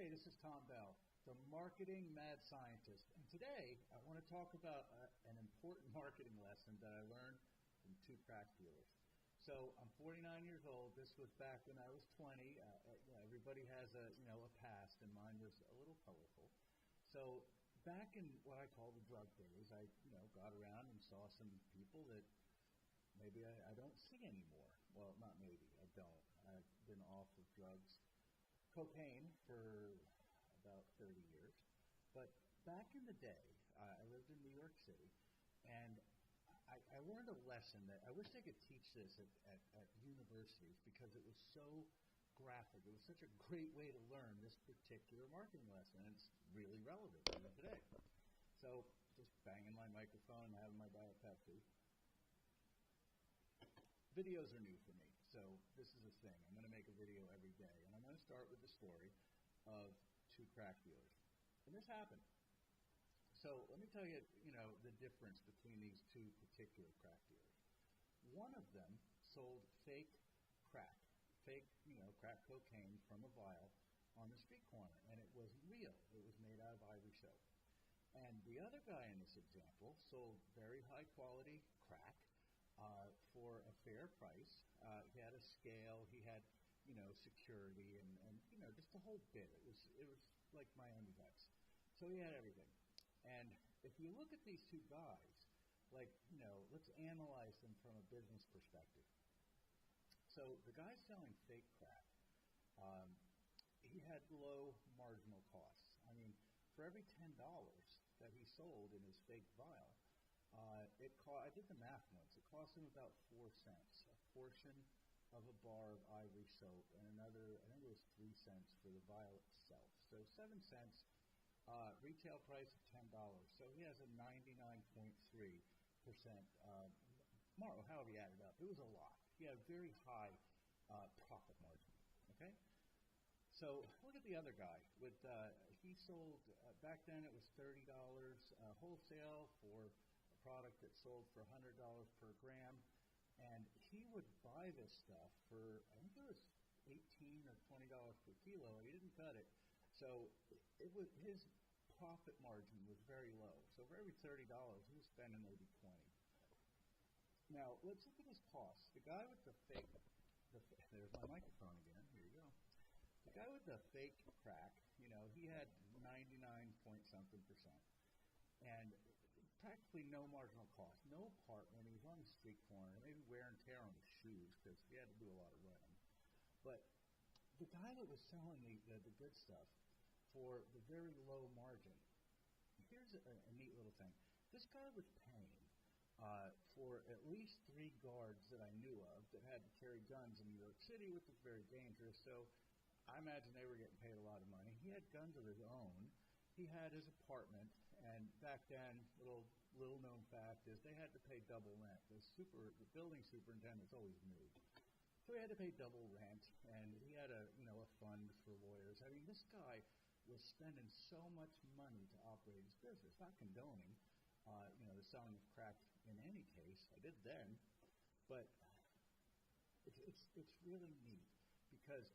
Hey, this is Tom Bell, the marketing mad scientist. And today I want to talk about an important marketing lesson that I learned from two crack dealers. So I'm 49 years old. This was back when I was 20. Everybody has a past, and mine was a little colorful. So back in what I call the drug days, I got around and saw some people that maybe I don't see anymore. Well, not maybe, I don't. I've been off of drugs, cocaine for about 30 years. But back in the day, I lived in New York City, and I learned a lesson that I wish they could teach this at universities because it was so graphic. It was such a great way to learn this particular marketing lesson, and it's really relevant even today. So just banging my microphone and having my Diet Pepsi. Videos are new for me, so this is a thing. I'm going to make a video every day, and I'm going to start with the story of two crack dealers. And this happened. So let me tell you, the difference between these two particular crack dealers. One of them sold fake crack, crack cocaine from a vial on the street corner, and it was real. It was made out of ivory soap. And the other guy in this example sold very high quality crack for a fair price. He had a scale, he had, security, and just the whole bit. It was like Miami Vice. So he had everything. And if you look at these two guys, let's analyze them from a business perspective. So the guy selling fake crack, he had low marginal costs. I mean, for every $10 that he sold in his fake vial, I did the math once. It cost him about 4 cents, a portion of a bar of ivory soap, and another, I think it was 3 cents for the vial itself. So 7 cents, retail price of $10. So he has a 99.3% however he added up. It was a lot. He had a very high profit margin. Okay? So look at the other guy. He sold, back then it was $30 wholesale for product that sold for $100 per gram, and he would buy this stuff for, I think it was $18 or $20 per kilo. He didn't cut it, so his profit margin was very low. So for every $30, he was spending maybe $20. Now let's look at his costs. The guy with the fake, there's my microphone again. Here you go. The guy with the fake crack, he had 99-point-something%, and practically no marginal cost, no apartment. He was on the street corner, maybe wear and tear on his shoes because he had to do a lot of running. But the guy that was selling the good stuff for the very low margin, here's a neat little thing. This guy was paying for at least 3 guards that I knew of that had to carry guns in New York City, which is very dangerous. So I imagine they were getting paid a lot of money. He had guns of his own. He had his apartment, and back then, little known fact is they had to pay double rent. The building superintendents always knew. So he had to pay double rent, and he had a fund for lawyers. I mean, this guy was spending so much money to operate his business, not condoning, the selling of crack in any case. I did then, but it's really neat because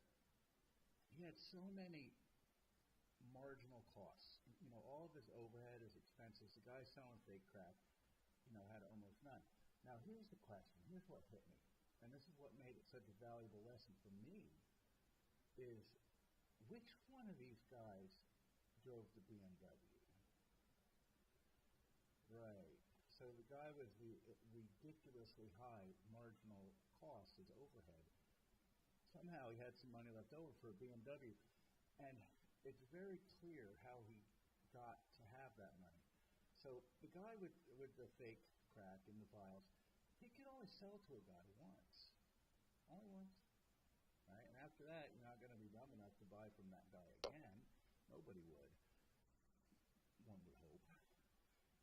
he had so many marginal costs. All of his overhead, his expenses. The guy selling fake crack, had almost none. Now, here's the question. Here's what hit me, and this is what made it such a valuable lesson for me, is which one of these guys drove the BMW? Right. So the guy with the ridiculously high marginal cost, his overhead, somehow he had some money left over for a BMW, and it's very clear how he got to have that money. So the guy with the fake crack in the vials, he could only sell to a guy once. Only once. Right? And after that, you're not going to be dumb enough to buy from that guy again. Nobody would. One would hope.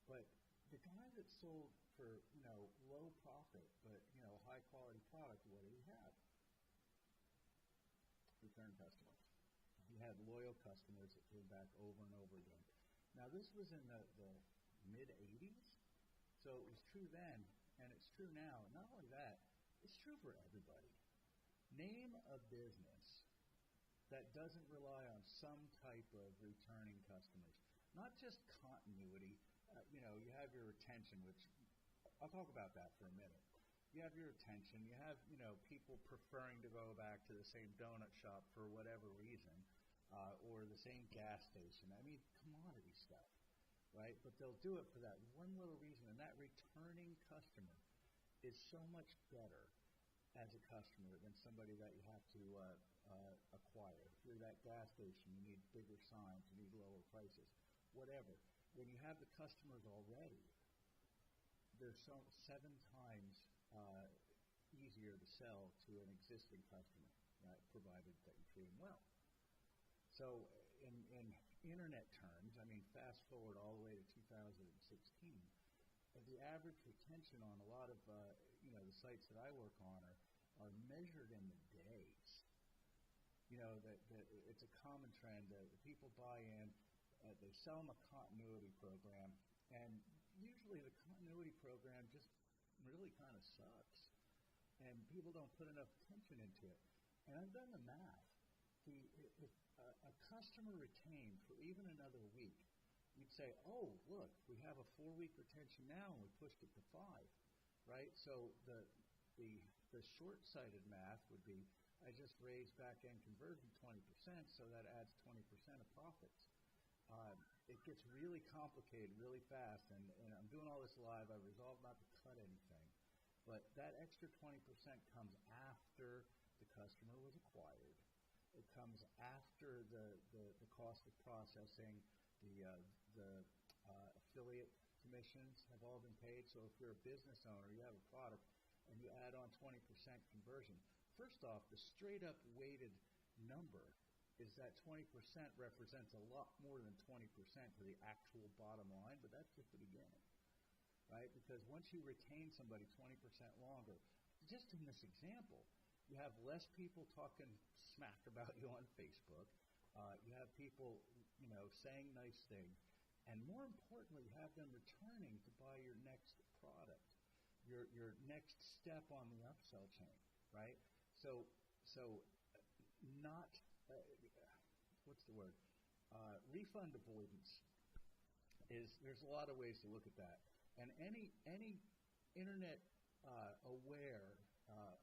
But the guy that sold for, low profit, but, high quality product, what did he have? Return customers. He had loyal customers that came back over and over again. Now, this was in the mid-'80s, so it was true then, and it's true now. Not only that, it's true for everybody. Name a business that doesn't rely on some type of returning customers. Not just continuity. You have your retention, which I'll talk about that for a minute. You have your retention. You have, people preferring to go back to the same donut shop for whatever reason, or the same gas station. I mean, commodity stuff, right? But they'll do it for that one little reason, and that returning customer is so much better as a customer than somebody that you have to acquire. If you're that gas station, you need bigger signs, you need lower prices, whatever. When you have the customers already, they're 7 times easier to sell to an existing customer, right, provided that you treat them well. So in internet terms, I mean, fast forward all the way to 2016, the average retention on a lot of the sites that I work on are measured in the days. It's a common trend that people buy in, they sell them a continuity program, and usually the continuity program just really kind of sucks, and people don't put enough attention into it. And I've done the math. If a customer retained for even another week, you'd say, oh, look, we have a 4-week retention now, and we pushed it to 5, right? So the short-sighted math would be, I just raised back-end conversion 20%, so that adds 20% of profits. It gets really complicated really fast, and I'm doing all this live. I resolved not to cut anything. But that extra 20% comes after the customer was acquired. It comes after the cost of processing, the affiliate commissions have all been paid. So if you're a business owner, you have a product, and you add on 20% conversion. First off, the straight-up weighted number is that 20% represents a lot more than 20% to the actual bottom line, but that's just the beginning, right? Because once you retain somebody 20% longer, just in this example, you have less people talking smack about you on Facebook. You have people, saying nice things. And more importantly, you have them returning to buy your next product, your next step on the upsell chain, right? So not... what's the word? Refund avoidance there's a lot of ways to look at that. And any internet aware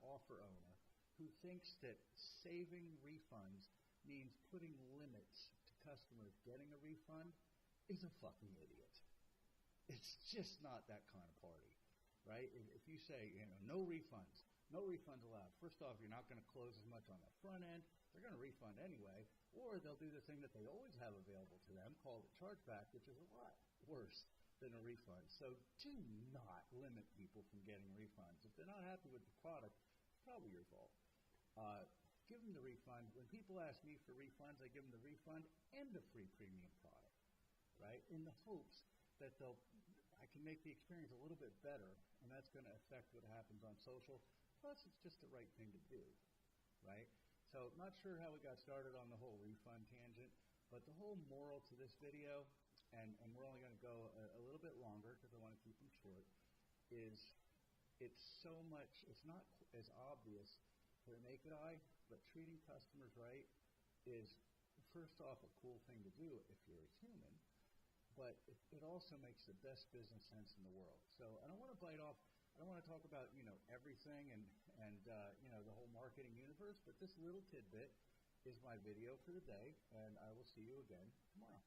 offer owner who thinks that saving refunds means putting limits to customers getting a refund is a fucking idiot. It's just not that kind of party, right? If you say, no refunds allowed. First off, you're not going to close as much on the front end. They're going to refund anyway, or they'll do the thing that they always have available to them called a chargeback, which is a lot worse than a refund. So do not limit people from getting refunds. If they're not happy with the product, it's probably your fault. Give them the refund. When people ask me for refunds, I give them the refund and a free premium product, right? In the hopes that I can make the experience a little bit better, and that's going to affect what happens on social. Plus, it's just the right thing to do, right? So not sure how we got started on the whole refund tangent, but the whole moral to this video, and we're only going to go a little bit longer because I want to keep them short, is it's not as obvious to the naked eye, but treating customers right is, first off, a cool thing to do if you're a human, but it also makes the best business sense in the world. So I don't want to bite off. I don't want to talk about everything and the whole marketing universe, but this little tidbit is my video for the day, and I will see you again tomorrow.